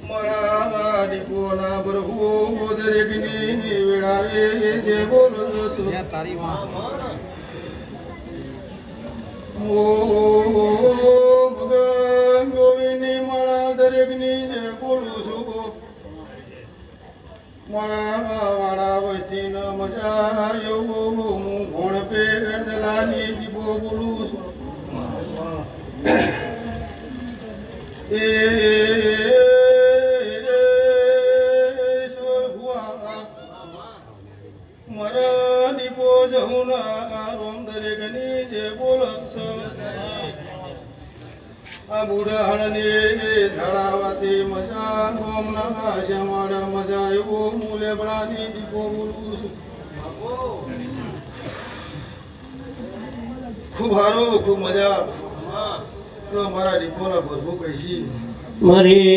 મારા દીપોના પ્રભુ દરેકની વેળાએ જે બોલો છો તારી માં ઓ ભગવાન ગોવિંદની મારા દરેકની જે બોલું છું મારા વાળા વસ્તી ન મજા એવું હું ભોણ પેડ દલાની દીપો બોલું છું મારા દીપો જહુના રોમ દરેકની જે બોલક આ બુઢાણને ધડાવાથી મજા રોમના શ્યામાડા મજા એવો મૂલે બળાની દીપો બોલું છું ખૂબ સારું ખૂબ મજા તો મારા દીપોના ભરપૂર કહીશી મારી